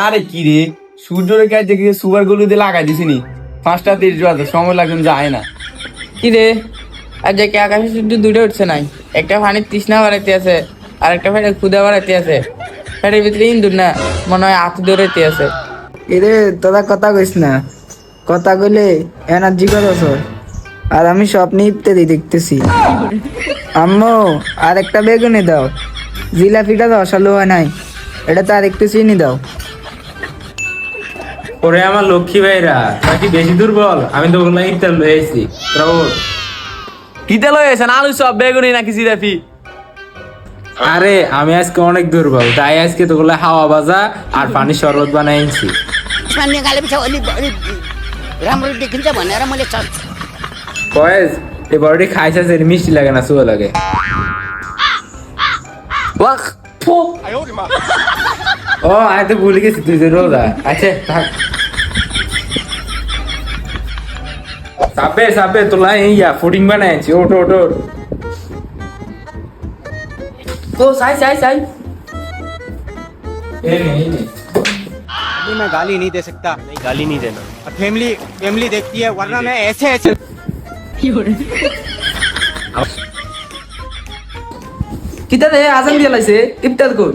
আরে কি রে, সূর্য রেখে দেখি সুপার গুলো দিয়ে লাগাই দিছিনি। 5:30 বাজে, সময় লাগবে যায় না। কি রে, আর যে কে আকাশে সূর্য দুটো উঠছে নাই, একটা পানির তৃষ্ণা বাড়াইতে আছে আর একটা ফেটে ক্ষুদা বাড়াইতে আছে। ফেটের ভিতরে ইন্দুর না, মনে হয় আত দৌড়াইতে আছে। এরে তোরা কথা কইস না, কথা কইলে এনার্জি কত আর আমি স্বপ্নে ইত্যাদি দেখতেছি। আম্মু আর একটা বেগুনি দাও, জিলাপিটা তো অসালু হয় নাই, এটা তো আর একটু চিনি দাও। ওরে আমার লক্ষ্মী ভাইরা, তোরা কি বেশি দুর্বল? আমি তো ওগুলো ইফতার লয়ে এসেছি, তোরা ওঠ। কিতে লয়ে এসেন? আলু সব, বেগুনি নাকি জিলাপি? আরে আমি আজকে অনেক দুর্বল, তাই আজকে তোগুলো হাওয়া ভাজা আর পানির শরবত বানাই আনছি। কয়েস এই বড়টি খাইছে, মিষ্টি লাগে না সুয়া লাগে। বাহ, ফু। ও আমি তো ভুলে গেছি তুই যে রোজা। আচ্ছা থাক। সাবে সাবে তোলা ইয়া ফুডিং বানাই আনছি, ওঠ ওঠ ওঠ। ও সাই সাই সাই, এই নে, এই নে। अभी मैं गाली नहीं दे सकता। नहीं गाली नहीं देना। फैमिली फैमिली देखती है, वरना मैं ऐसे ऐसे কিতা রে আজান দিয়ে লাইছে, ইফতার কর।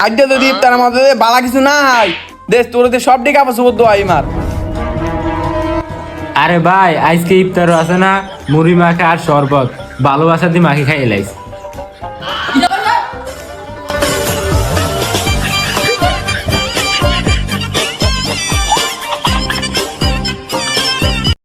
আজকে যদি ইফতার আমাদের বালা কিছু নাই দেশ, তোর সব দিকে আবার সুবদ্ধ হয় মার। আরে ভাই আজকে ইফতার আছে না, মুড়ি মাখা আর শরবত ভালোবাসা দিয়ে মাখি খাই লাইছি।